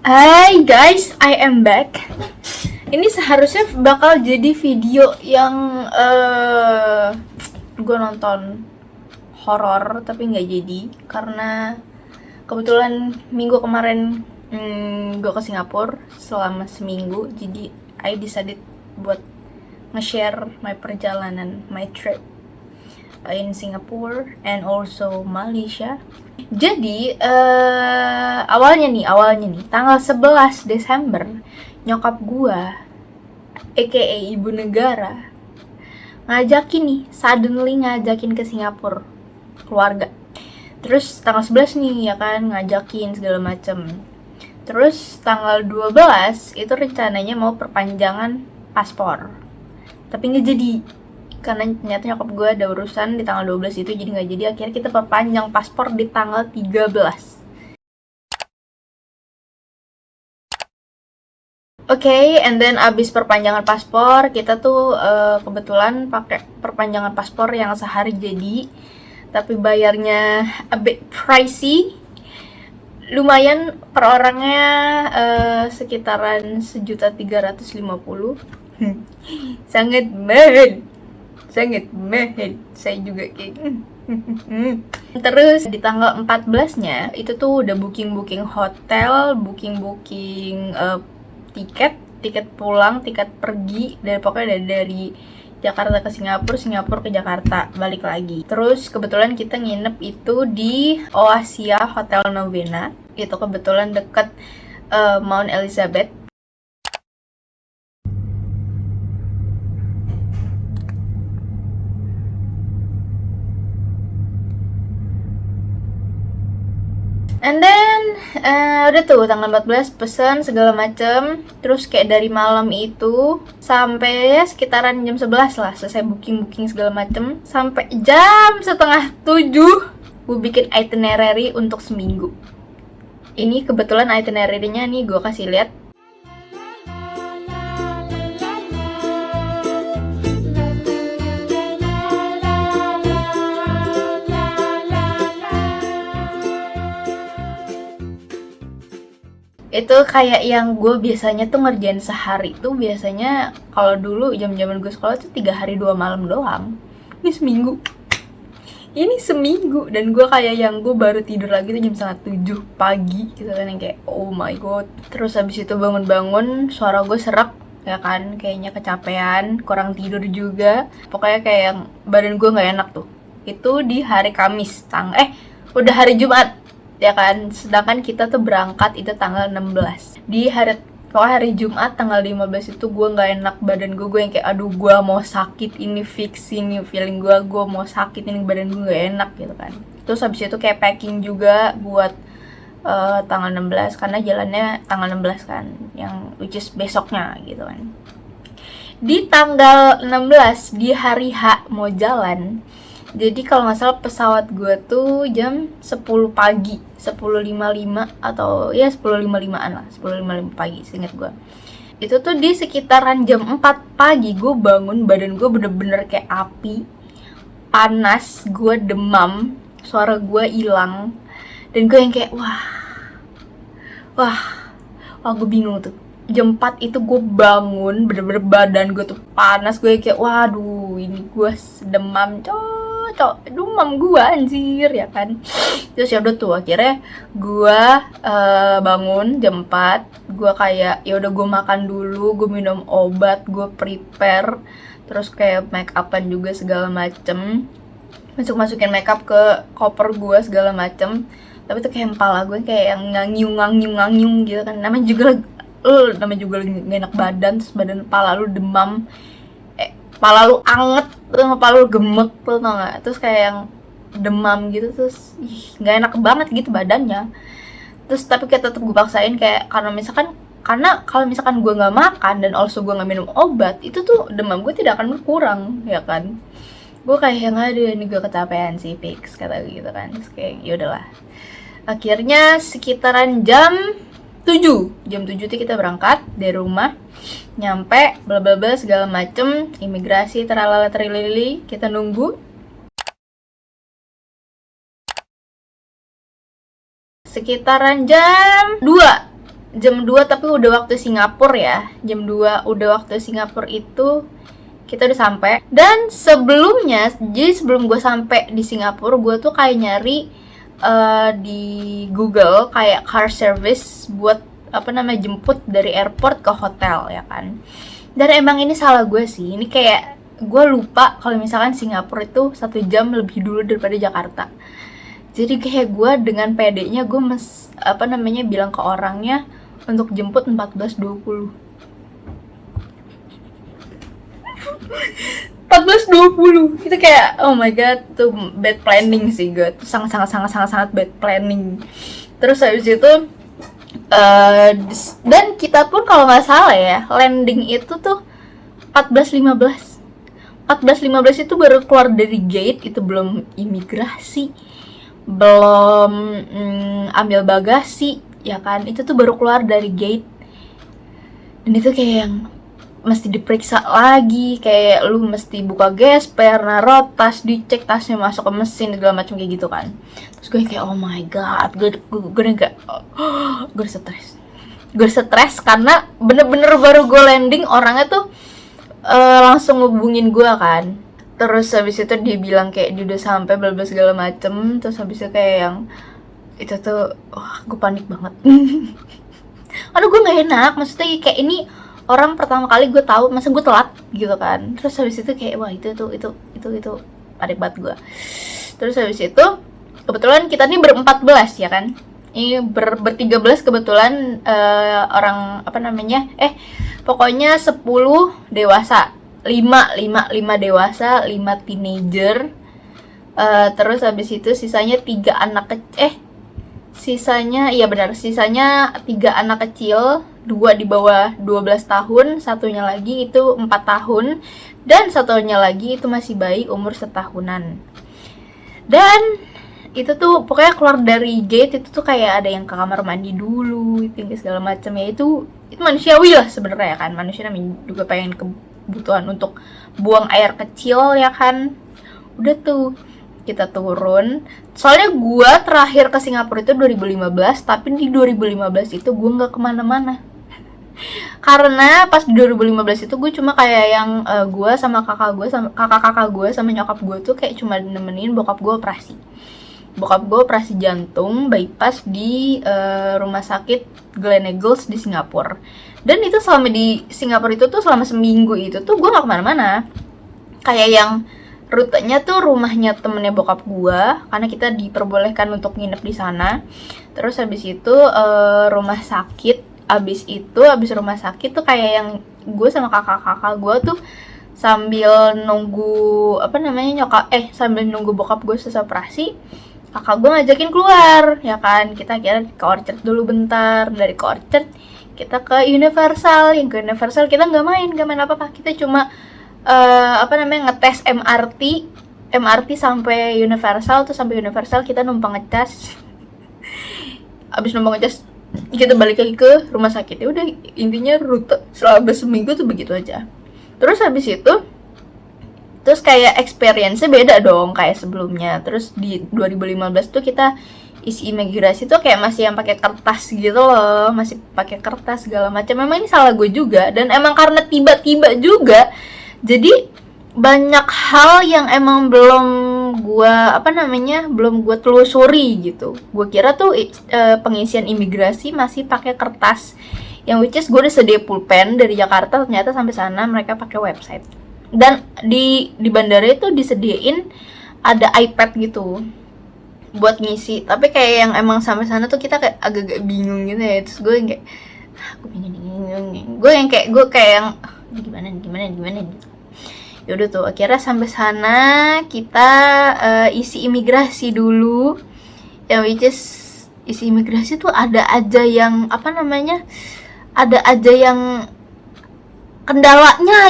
Hai guys, I am back. Ini seharusnya bakal jadi video yang gue nonton horor tapi nggak jadi karena kebetulan minggu kemarin gue ke Singapura selama seminggu, jadi I decided buat nge-share my perjalanan, my trip in Singapore and also Malaysia. Jadi awalnya nih tanggal 11 Desember nyokap gua aka ibu negara suddenly ngajakin ke Singapura keluarga. Terus tanggal 11 nih ya kan ngajakin segala macem. Terus tanggal 12 itu rencananya mau perpanjangan paspor, tapi nggak jadi karena ternyata nyokap gue ada urusan di tanggal 12 itu, jadi nggak jadi. Akhirnya kita perpanjang paspor di tanggal 13. Oke, and then abis perpanjangan paspor kita tuh kebetulan pakai perpanjangan paspor yang sehari jadi, tapi bayarnya a bit pricey, lumayan per orangnya sekitaran 1.350.000. sangat mahal, saya juga kayak terus di tanggal 14-nya itu tuh udah booking hotel, booking tiket pulang, tiket pergi, dari pokoknya dari Jakarta ke Singapura, Singapura ke Jakarta, balik lagi. Terus kebetulan kita nginep itu di Oasia Hotel Novena, itu kebetulan deket Mount Elizabeth. And then udah tuh tanggal 14 pesen segala macem. Terus kayak dari malam itu sampai ya sekitaran jam 11 lah selesai booking segala macem. Sampai jam setengah 7 gue bikin itinerary untuk seminggu. Ini kebetulan itinerary-nya nih gue kasih lihat. Itu kayak yang gue biasanya tuh ngerjain sehari tuh biasanya kalau dulu jam-jaman gue sekolah tuh 3 hari 2 malam doang. Ini seminggu dan gue kayak yang gue baru tidur lagi tuh jam setengah 7 pagi gitu kan, yang kayak oh my god. Terus habis itu bangun-bangun suara gue serak ya kan, kayaknya kecapean, kurang tidur juga, pokoknya kayak yang badan gue nggak enak tuh. Itu di hari Kamis udah hari Jumat ya kan, sedangkan kita tuh berangkat itu tanggal 16. Di hari Jumat tanggal 15 itu gue nggak enak badan gue yang kayak aduh gue mau sakit, ini fix ini feeling gue mau sakit, ini badan gue nggak enak gitu kan. Terus habis itu kayak packing juga buat tanggal 16 karena jalannya tanggal 16 kan, yang which is besoknya gitu kan. Di tanggal 16 di hari H mau jalan, jadi kalau nggak salah pesawat gue tuh jam 10 pagi, 10.55 atau ya 10.55an lah, 10.55 pagi seingat gue. Itu tuh di sekitaran jam 4 pagi gue bangun, badan gue bener-bener kayak api, panas, gue demam, suara gue hilang, dan gue yang kayak wah gue bingung tuh. Jam 4 itu gue bangun, bener-bener badan gue tuh panas, gue kayak waduh ini gue demam demam gue anjir ya kan. Terus ya udah tuh akhirnya gue bangun jam 4, gue kayak ya udah gue makan dulu, gue minum obat, gue prepare, terus kayak make upan juga segala macem, masukin make up ke koper gue segala macem. Tapi tuh kayak kepala gue kayak yang ngangyung gitu kan, namanya juga lagi gak enak badan, terus badan kepala lu demam, kepala lu anget, terus kepala lu gemek tuh tau gak, terus kayak yang demam gitu, terus gak enak banget gitu badannya. Terus tapi kayak tetep gue paksain kayak karena kalau misalkan gue nggak makan dan also gue nggak minum obat, itu tuh demam gue tidak akan berkurang ya kan. Gue kayak yang aduh ini gue kecapean sih fix kata gitu kan. Terus kayak yaudahlah, akhirnya sekitaran jam 7 tuh kita berangkat dari rumah, nyampe bla bla bla segala macem, imigrasi teralala terilili, kita nunggu sekitaran jam 2 jam 2 tapi udah waktu Singapura ya. Jam 2 udah waktu Singapura itu kita udah sampai. Dan sebelumnya, jadi sebelum gue sampai di Singapura, gue tuh kayak nyari di Google kayak car service buat apa namanya jemput dari airport ke hotel ya kan. Dan emang ini salah gue sih. Ini kayak gue lupa kalau misalkan Singapura itu 1 jam lebih dulu daripada Jakarta. Jadi kayak gue dengan pedenya gue apa namanya bilang ke orangnya untuk jemput 14.20. 14.20 itu kayak oh my god, tuh bad planning sih gue. Tuh sangat bad planning. Terus habis itu dan kita pun kalau nggak salah ya landing itu tuh 14.15. 14.15 itu baru keluar dari gate, itu belum imigrasi, belum ambil bagasi ya kan, itu tuh baru keluar dari gate. Dan itu kayak yang mesti diperiksa lagi, kayak lu mesti buka gesper, naruh tas, dicek tasnya masuk ke mesin segala macam kayak gitu kan. Terus gue kayak oh my god, gue stres karena bener-bener baru gue landing orangnya tuh langsung ngubungin gue kan. Terus habis itu dia bilang kayak dia udah sampai bla segala macem. Terus habis itu kayak yang itu tuh gue panik banget. Aduh gue nggak enak, maksudnya kayak ini orang pertama kali gue tahu, masa gue telat gitu kan. Terus habis itu kayak wah itu panik banget gue. Terus habis itu kebetulan kita nih ber-14 ya kan. Ini ber-13 kebetulan orang apa namanya pokoknya 10 dewasa, 5 dewasa, 5 teenager, terus habis itu sisanya 3 anak sisanya 3 anak kecil, 2 di bawah 12 tahun, satunya lagi itu 4 tahun, dan satunya lagi itu masih bayi umur setahunan. Dan itu tuh pokoknya keluar dari gate itu tuh kayak ada yang ke kamar mandi dulu, itu segala macam ya, itu manusiawi lah sebenarnya ya kan. Manusia namanya juga pengen kebutuhan untuk buang air kecil ya kan. Udah tuh kita turun. Soalnya gue terakhir ke Singapura itu 2015, tapi di 2015 itu gue nggak kemana-mana. Karena pas di 2015 itu gue cuma kayak yang gue sama kakak gue sama nyokap gue tuh kayak cuma nemenin bokap gue operasi. Bokap gue operasi jantung bypass di rumah sakit Gleneagles di Singapura. Dan itu selama di Singapura itu tuh selama seminggu itu tuh gue gak kemana-mana. Kayak yang rutenya tuh rumahnya temennya bokap gue, karena kita diperbolehkan untuk nginep di sana. Terus habis itu rumah sakit, habis rumah sakit tuh kayak yang gue sama kakak gue tuh sambil nunggu sambil nunggu bokap gue selesai operasi, kakak gue ngajakin keluar ya kan. Kita kira ke Orchard dulu bentar, dari ke Orchard kita ke Universal. Yang ke Universal kita nggak main apa-apa, kita cuma ngetes MRT sampai Universal. Terus sampai Universal kita numpang ngecas. Abis numpang ngecas kita balik lagi ke rumah sakit. Ya udah, intinya rute selama seminggu tuh begitu aja. Terus habis itu kayak experience-nya beda dong kayak sebelumnya. Terus di 2015 tuh kita isi imigrasi tuh kayak masih yang pakai kertas gitu loh, masih pakai kertas segala macam. Memang ini salah gue juga, dan emang karena tiba-tiba juga, jadi banyak hal yang emang belum gue telusuri gitu. Gue kira tuh pengisian imigrasi masih pakai kertas, yang which is gue udah sedia pulpen dari Jakarta, ternyata sampai sana mereka pakai website. Dan di bandara itu disediain ada iPad gitu buat ngisi, tapi kayak yang emang sampai sana tuh kita kayak agak-agak bingung gitu ya. Terus gue yang kayak gue kayak yang gimana gitu. Yaudah tuh akhirnya sampai sana kita isi imigrasi dulu, yang which is isi imigrasi tuh ada aja yang kendalanya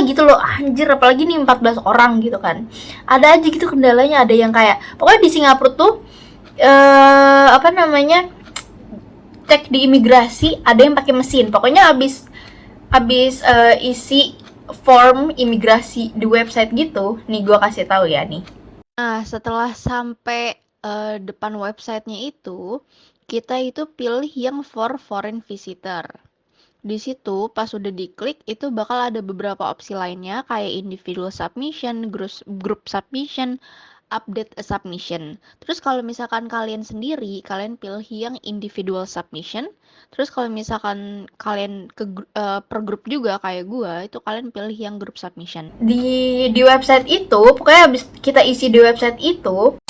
gitu loh, anjir, apalagi nih 14 orang gitu kan. Ada aja gitu kendalanya, ada yang kayak pokoknya di Singapura tuh cek di imigrasi ada yang pakai mesin. Pokoknya abis isi form imigrasi di website gitu. Nih gue kasih tahu ya nih. Nah, setelah sampai depan websitenya itu, kita itu pilih yang for foreign visitor. Di situ pas udah diklik itu bakal ada beberapa opsi lainnya kayak individual submission, group submission, update a submission. Terus kalau misalkan kalian sendiri, kalian pilih yang individual submission. Terus kalau misalkan kalian per grup juga kayak gua, itu kalian pilih yang group submission. Di website itu, pokoknya habis kita isi di website itu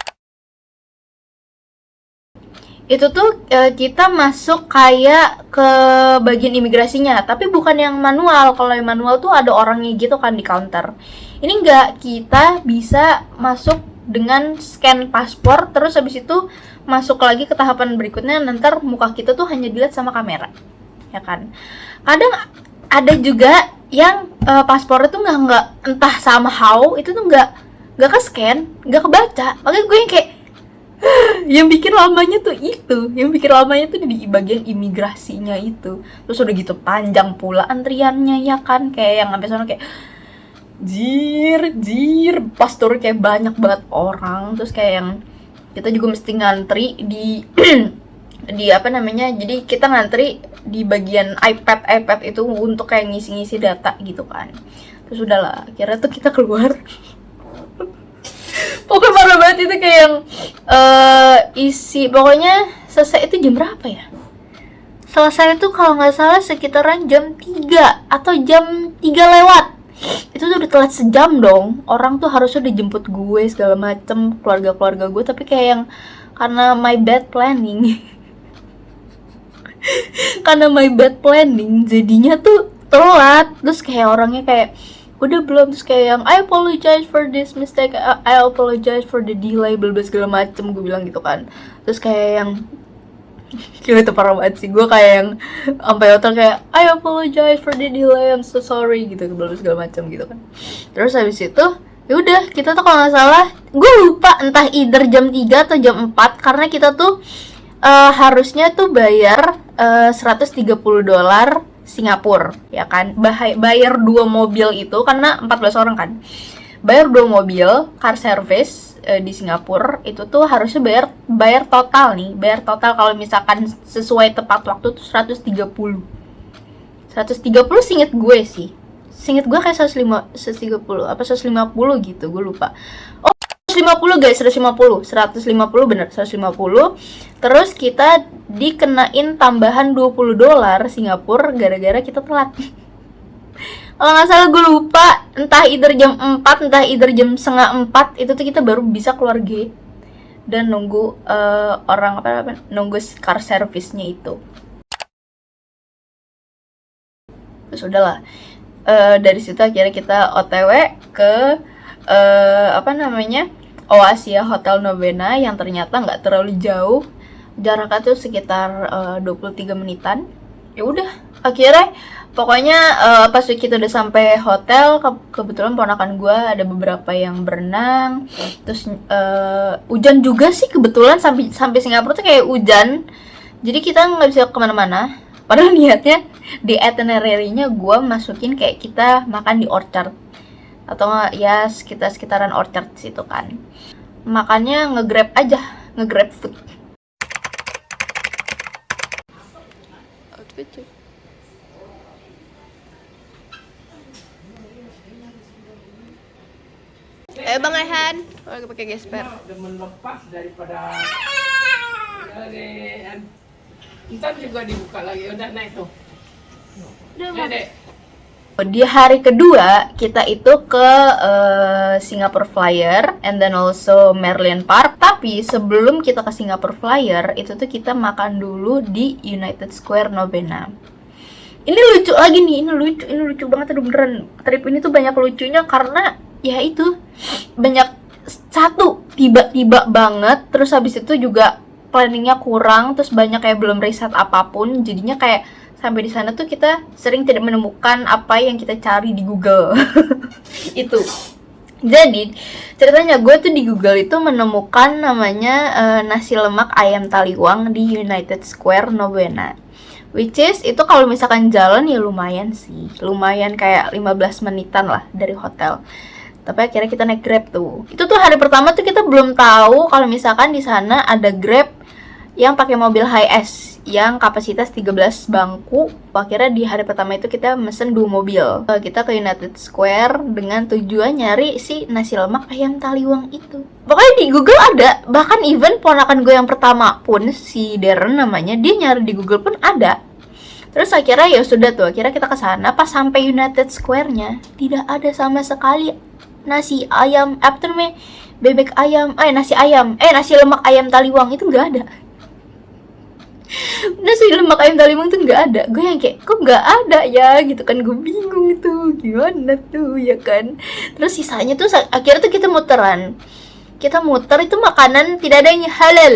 tuh kita masuk kayak ke bagian imigrasinya, tapi bukan yang manual. Kalau yang manual tuh ada orangnya gitu kan di counter. Ini enggak, kita bisa masuk dengan scan paspor, terus habis itu masuk lagi ke tahapan berikutnya. Nanti muka kita tuh hanya dilihat sama kamera, ya kan. Kadang ada juga yang paspornya tuh nggak entah somehow itu tuh nggak ke scan, nggak kebaca. Makanya gue yang kayak yang bikin lamanya tuh di bagian imigrasinya itu. Terus udah gitu panjang pula antriannya, ya kan, kayak yang sampai sana kayak jir pas turun kayak banyak banget orang. Terus kayak yang kita juga mesti ngantri di di apa namanya, jadi kita ngantri di bagian iPad itu untuk kayak ngisi-ngisi data gitu kan. Terus udahlah, akhirnya tuh kita keluar. Pokoknya parah banget itu, kayak yang isi, pokoknya selesai itu jam berapa ya? Selesai itu kalau nggak salah sekitaran jam 3 atau jam 3 lewat. Itu tuh udah telat sejam dong. Orang tuh harusnya dijemput gue segala macem, keluarga gue, tapi kayak yang karena my bad planning jadinya tuh telat. Terus kayak orangnya kayak udah belum, terus kayak yang I apologize for this mistake, I apologize for the delay, bla bla segala macem, gue bilang gitu kan. Terus kayak yang gila, itu parah banget sih, gue kayak yang sampai hotel kayak I apologize for the delay, I'm so sorry gitu, bla bla segala macem gitu kan. Terus habis itu ya udah, kita tuh kalau nggak salah, gue lupa entah either jam 3 atau jam 4, karena kita tuh harusnya tuh bayar $130 Singapura, ya kan. Bayar 2 mobil itu, karena 14 orang kan. Bayar 2 mobil car service di Singapura itu tuh harusnya bayar total nih. Bayar total kalau misalkan sesuai tepat waktu tuh 130 seinget gue sih. Seinget gue kayak 130 apa 150 gitu, gue lupa. 150 guys, 150 bener, 150. Terus kita dikenain tambahan $20 Singapura gara-gara kita telat. Kalau nggak salah gue lupa, entah either jam 4, entah either jam setengah 4, itu tuh kita baru bisa keluar gate dan nunggu nunggu car service-nya itu. Terus udahlah, dari situ akhirnya kita OTW ke Oasia Hotel Novena, yang ternyata nggak terlalu jauh, jaraknya tuh sekitar 23 menitan. Ya udah, akhirnya pokoknya pas kita udah sampai hotel, kebetulan ponakan gue ada beberapa yang berenang. Terus hujan juga sih kebetulan, sampai Singapura tuh kayak hujan, jadi kita nggak bisa kemana-mana. Padahal niatnya di itinerary-nya gue masukin kayak kita makan di Orchard atau ya sekitaran Orchard situ kan. Makannya nge-grab food. Outfit cuy. Bang Rehan, lagi pakai gesper. Udah melepas daripada ntar juga dibuka lagi, udah naik tuh. Udah, Dek. Di hari kedua kita itu ke Singapore Flyer and then also Merlion Park. Tapi sebelum kita ke Singapore Flyer itu tuh kita makan dulu di United Square Novena. Ini lucu lagi nih, ini lucu banget, aduh beneran. Trip ini tuh banyak lucunya karena ya itu banyak, satu tiba-tiba banget, terus habis itu juga planningnya kurang, terus banyak kayak belum riset apapun, jadinya kayak sampai di sana tuh kita sering tidak menemukan apa yang kita cari di Google. Itu. Jadi ceritanya gue tuh di Google itu menemukan namanya nasi lemak ayam taliwang di United Square Novena. Which is itu kalau misalkan jalan ya lumayan sih, lumayan kayak 15 menitan lah dari hotel. Tapi akhirnya kita naik Grab tuh. Itu tuh hari pertama tuh kita belum tahu kalau misalkan di sana ada Grab yang pakai mobil HiAce yang kapasitas 13 bangku. Akhirnya di hari pertama itu kita mesen 2 mobil. Kita ke United Square dengan tujuan nyari si nasi lemak ayam taliwang itu. Pokoknya di Google ada, bahkan even ponakan gue yang pertama pun, si Darren namanya, dia nyari di Google pun ada. Terus akhirnya ya sudah tuh, akhirnya kita ke sana. Pas sampai United Square-nya tidak ada sama sekali nasi ayam, apa tuh namanya, bebek ayam, nasi lemak ayam taliwang itu nggak ada. Nasi lemak ayam taliwang tuh nggak ada. Gue yang kayak, kok nggak ada ya gitu kan, gue bingung tuh gimana tuh ya kan. Terus sisanya tuh akhirnya tuh kita muter itu makanan tidak ada yang halal.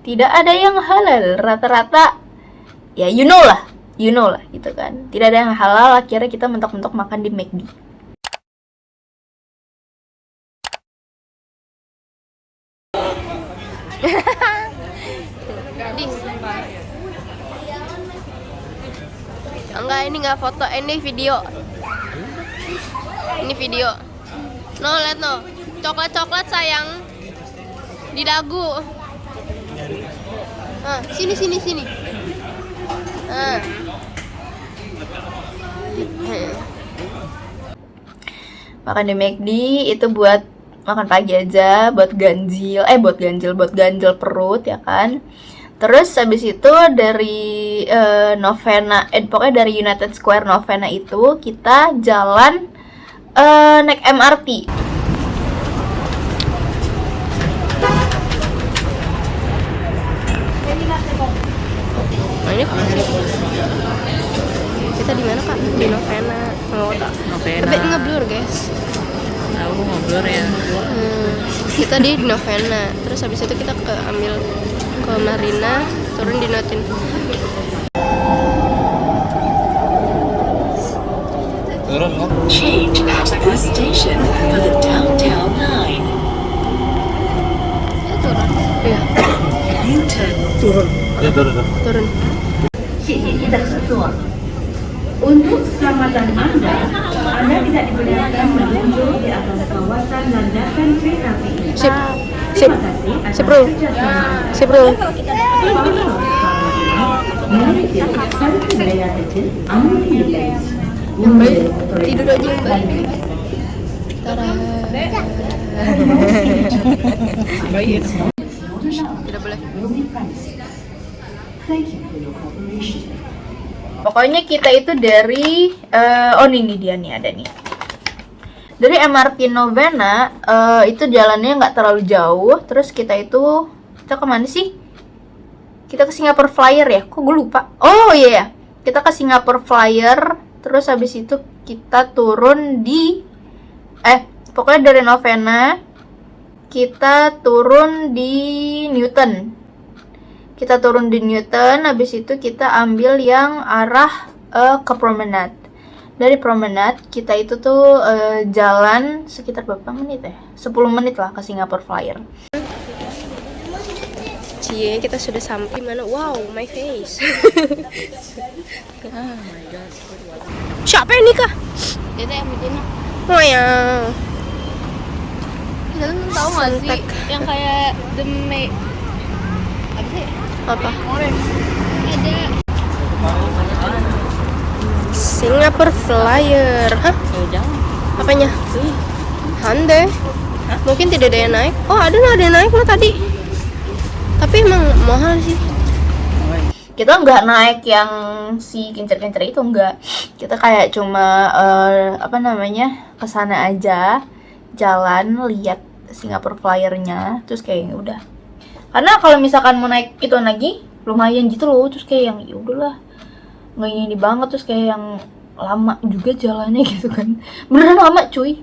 Tidak ada yang halal, rata-rata ya you know lah gitu kan. Tidak ada yang halal, akhirnya kita mentok-mentok makan di McD. Enggak, ini nggak foto, ini video. Ini video. No, lihat no. Coklat-coklat sayang. Di dagu. Sini. Makan di McD itu buat makan pagi aja, buat ganjil perut ya kan. Terus habis itu dari Novena, pokoknya dari United Square Novena itu kita jalan naik MRT. Nah, ini kita di mana kak? Di Novena. Novena. Tapi ngeblur guys. Tahu ngobrol ya. Kita di Novena. Terus habis itu kita ambil ke Marina, turun di Notin. Turun kan? Change at this station for the downtown line. Ya turun. Iya, U-turn. Ya turun. turun. Untuk keselamatan Anda tidak dibenarkan meluncur di atas kawasan landasan kereta api. Sip. Terima kasih atas Sip, bro. kerjasama. Sip, bro. Menuju satu wilayah kecil, Amri Village. Tidur aja yang baik. Tara. Tidak boleh. Thank you for your cooperation. Pokoknya kita itu dari ini dia nih, ada nih. Dari MRT Novena itu jalannya nggak terlalu jauh. Terus kita kemana sih? Kita ke Singapore Flyer ya? Kok gue lupa? Oh iya ya, kita ke Singapore Flyer. Terus habis itu kita turun di pokoknya dari Novena kita turun di Newton. Habis itu kita ambil yang arah ke Promenade. Dari Promenade kita itu tuh jalan sekitar berapa menit ya? 10 menit lah ke Singapore Flyer. Cie, kita sudah sampai mana? Wow, my face. Oh my god. Siapa ini kah? Itu yang betina. Oh ya. Kalian tahu nggak sih yang kayak the May apa sih? Apa? Ada Singapore Flyer. Hah? Jangan. Apanya? Hyundai. Mungkin tidak ada yang naik. Oh, ada yang naik loh tadi. Tapi emang mahal sih. Kita nggak naik yang si kincer-kincer itu, enggak. Kita kayak cuma kesana aja, jalan lihat Singapore Flyer-nya, terus kayak udah. Karena kalau misalkan mau naik itu lagi lumayan gitu loh, terus kayak yang ya udahlah nggak ini banget, terus kayak yang lama juga jalannya gitu kan. Beneran lama cuy.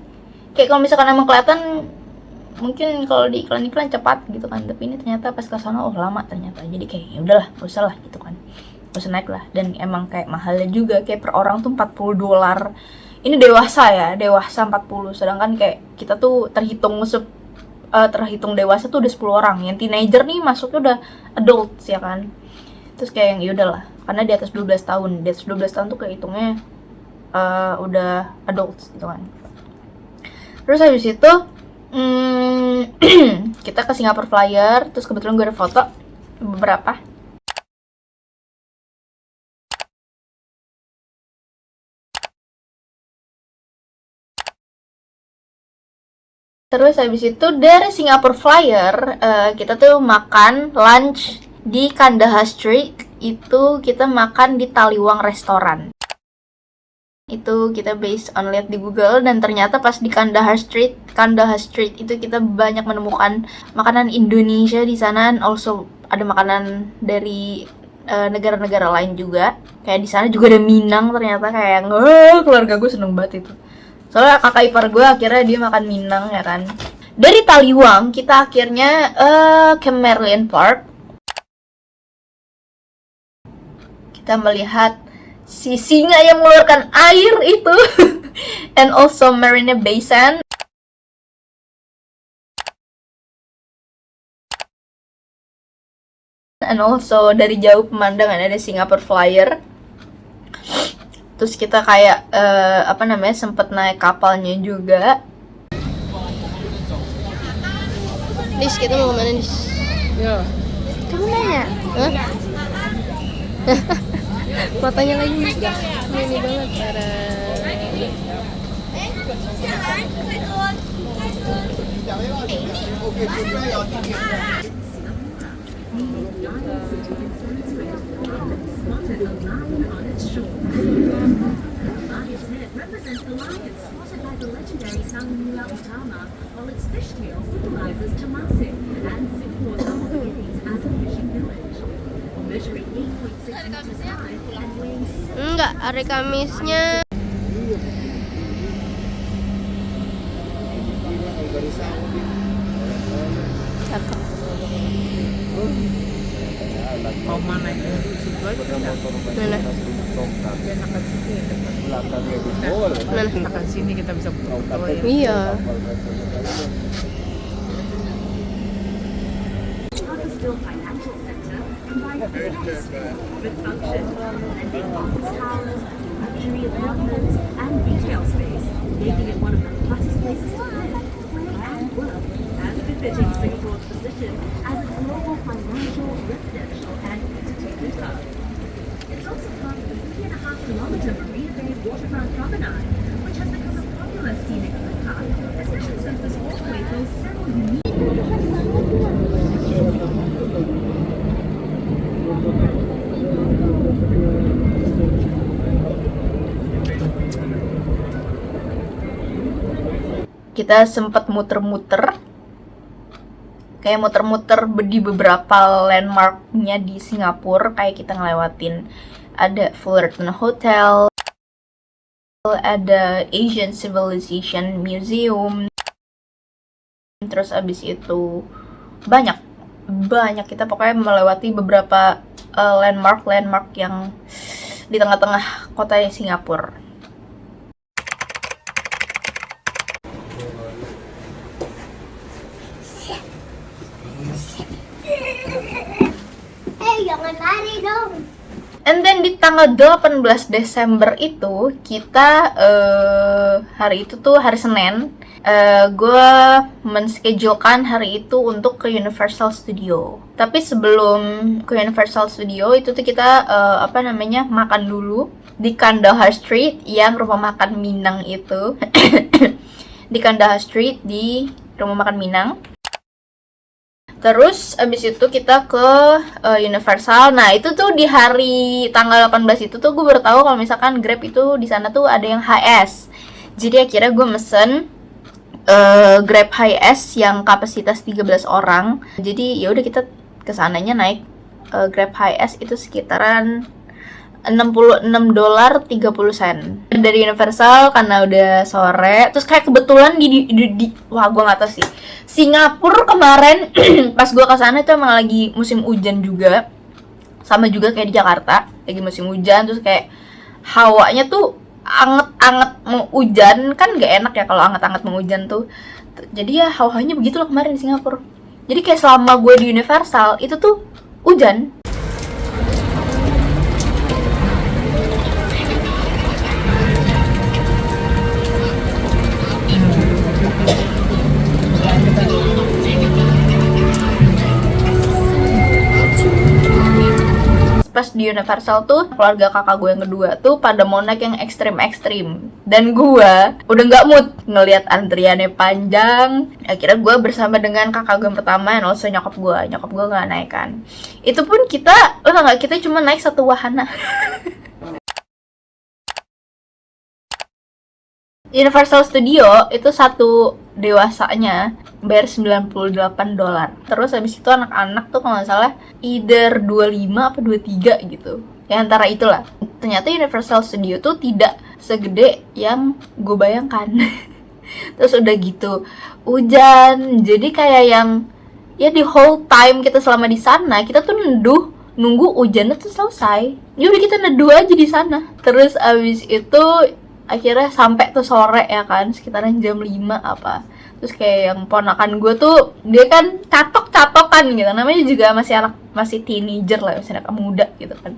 Kayak kalau misalkan emang kelihatan mungkin kalau di iklan-iklan cepat gitu kan, tapi ini ternyata pas ke sana lama ternyata. Jadi kayak ya udahlah, gak usah lah gitu kan. Gak usah naik lah. Dan emang kayak mahalnya juga, kayak per orang tuh $40. Ini dewasa 40, sedangkan kayak kita tuh terhitung dewasa tuh udah 10 orang. Yang teenager nih masuknya udah adults ya kan. Terus kayak yang ya udahlah, karena di atas 12 tahun. Di atas 12 tahun tuh kehitungnya udah adults gitu kan. Terus habis itu kita ke Singapore Flyer, terus kebetulan gue ada foto beberapa. Terus habis itu dari Singapore Flyer, kita tuh makan lunch di Kandahar Street. Itu kita makan di Taliwang Restoran. Itu kita based on lihat di Google, dan ternyata pas di Kandahar Street itu kita banyak menemukan makanan Indonesia di sana, and also ada makanan dari negara-negara lain juga. Kayak di sana juga ada Minang, ternyata kayak keluarga gue seneng banget itu. Soalnya kakak ipar gue akhirnya dia makan Minang ya kan. Dari Taliwang kita akhirnya ke Merlion Park. Kita melihat si singa yang mengeluarkan air itu. And also Marina Bay Sands. And also dari jauh pemandangan ada Singapore Flyer. Terus kita kayak sempet naik kapalnya juga. Dis, kita mau kemana, Dis? Ya. Kamu nanya? Hah? Matanya lagi ini banget. Represents the lion spotted by the legendary Sang Nila Utama, while its fishtail symbolizes Temasek and Singapore's humble beginnings as a fishing village. Measuring 8.6 meters high and weighing Enggak, hari Kamisnya. Cakep. Mau mana itu? Situ aja enggak? Mana? Dia enakan sini depan. Mana? Enakan sini kita bisa foto ya. Iya. purpose-built financial center combines the best with function, blending office towers, luxury apartments, and retail space, making it one of the hottest places to live, play, and work, and befitting Singapore's position as a global financial, residential, and entertainment hub. It's also part of the 3.5-kilometer Marina Bay waterfront promenade, which has become a popular scenic footpath, especially since this walkway boasts several unique kita sempat muter-muter, kayak muter-muter di beberapa landmarknya di Singapura. Kayak kita ngelewatin ada Fullerton Hotel, ada Asian Civilization Museum, terus abis itu banyak kita pokoknya melewati beberapa landmark yang di tengah-tengah kota Singapura. Jangan lari dong. And then di tanggal 18 Desember itu kita hari itu tuh hari Senin, gue menschedulekan hari itu untuk ke Universal Studio. Tapi sebelum ke Universal Studio itu tuh kita makan dulu di Kandahar Street, yang rumah makan Minang itu. Di Kandahar Street di rumah makan Minang. Terus abis itu kita ke Universal. Nah itu tuh di hari tanggal 18 itu tuh gue baru tahu kalau misalkan Grab itu di sana tuh ada yang HS. Jadi akhirnya gue mesen Grab HS yang kapasitas 13 orang. Jadi ya udah kita kesananya naik Grab HS itu sekitaran $66.30 dari Universal karena udah sore. Terus kayak kebetulan wah gue nggak tahu sih, Singapura kemarin pas gue kesana itu emang lagi musim hujan juga, sama juga kayak di Jakarta lagi musim hujan. Terus kayak hawanya tuh anget-anget mau hujan, kan nggak enak ya kalau anget-anget mau hujan tuh. Jadi ya hawanya begitu loh kemarin di Singapura. Jadi kayak selama gue di Universal itu tuh hujan. di Universal tuh keluarga kakak gue yang kedua tuh pada mau naik yang ekstrim-ekstrim, dan gue udah nggak mood ngelihat antriannya panjang. Akhirnya gue bersama dengan kakak gue yang pertama, dan also nyokap gue nggak naik kan. Itu pun kita, lo tau nggak, kita cuma naik satu wahana. Universal Studio itu satu dewasanya bayar $98. Terus habis itu anak-anak tuh kalau nggak salah either 25 apa 23 gitu. Ya antara itulah. Ternyata Universal Studio tuh tidak segede yang gue bayangkan. Terus udah gitu hujan, jadi kayak yang ya di whole time kita selama di sana kita tuh nunggu hujannya tuh selesai. Ya udah kita neduh aja di sana. Terus abis itu akhirnya sampai tuh sore ya kan, sekitaran jam 5 apa. Terus kayak yang ponakan gue tuh, dia kan catok-catokan gitu, namanya juga masih teenager lah, masih anak muda gitu kan.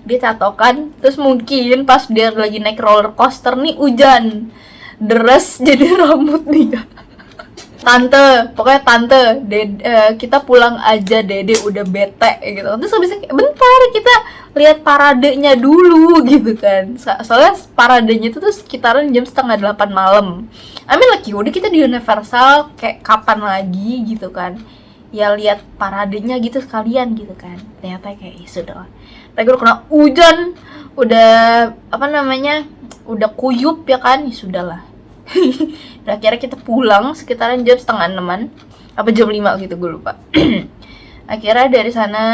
Dia catokan, terus mungkin pas dia lagi naik roller coaster nih hujan deres, jadi rambut dia. Tante, pokoknya tante, kita pulang aja, dede udah bete gitu. Terus habis itu bentar kita lihat paradenya dulu gitu kan. Soalnya paradenya itu tuh sekitaran jam 7:30 malam. Lagi udah kita di Universal, kayak kapan lagi gitu kan. Ya lihat paradenya gitu sekalian gitu kan. Ternyata kayak sudah lah. Tapi udah kena hujan, udah udah kuyup ya kan, ya sudahlah. Nah, akhirnya kita pulang sekitaran jam 5:30 apa jam 5 gitu, gue lupa. Akhirnya dari sana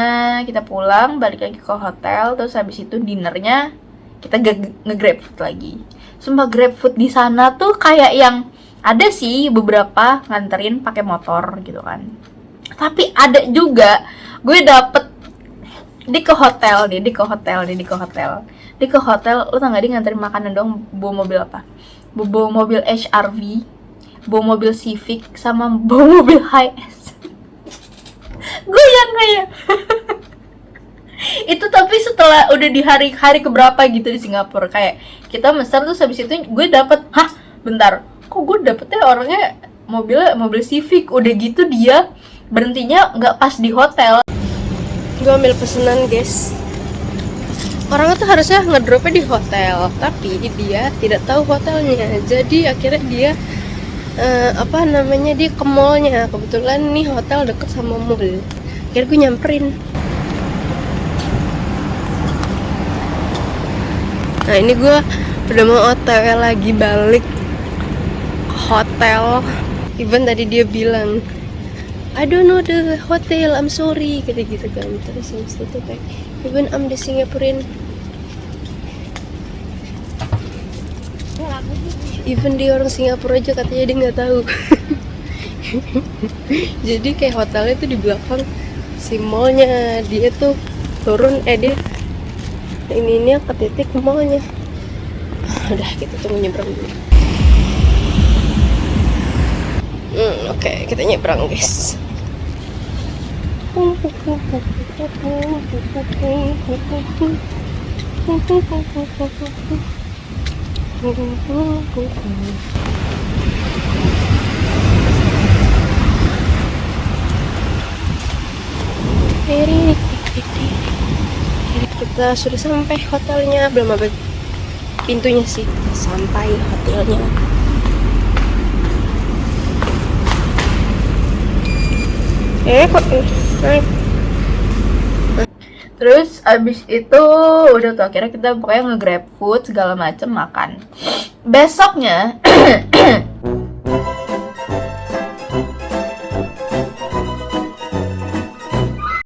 kita pulang, balik lagi ke hotel. Terus habis itu dinernya kita nge-grab food lagi. Sumpah grab food di sana tuh kayak yang ada sih beberapa nganterin pakai motor gitu kan. Tapi ada juga gue dapet di ke hotel, lo tau gak dia nganterin makanan dong, bawa mobil apa? Bawa mobil HRV, bawa mobil Civic, sama bawa mobil HS. Gue yang kayak itu, tapi setelah udah di hari keberapa gitu di Singapura, kayak kita mesen terus habis itu gue dapet, bentar, kok gue dapetnya orangnya mobil Civic, udah gitu dia berhentinya nggak pas di hotel. Gue ambil pesanan guys, orang itu harusnya ngedropnya di hotel, tapi dia tidak tahu hotelnya, jadi akhirnya dia dia ke mallnya. Kebetulan nih hotel deket sama mall, akhirnya gue nyamperin. Nah ini gue udah mau OTW lagi balik ke hotel. Even tadi dia bilang I don't know the hotel, I'm sorry, gitu kan. Terus habis itu kayak, even I'm the Singaporean, even dia orang Singapura aja katanya dia nggak tahu. Jadi kayak hotelnya tuh di belakang si mallnya, dia tuh turun dia ini ke titik mallnya. Udah kita tunggu nyebrang dulu. Oke, kita nyebrang guys. Kita sudah sampai hotelnya, belum ada pintunya sih. Sampai hotelnya. Kok naik. Terus abis itu udah tuh akhirnya kita pokoknya nge-grab food segala macem, makan. Besoknya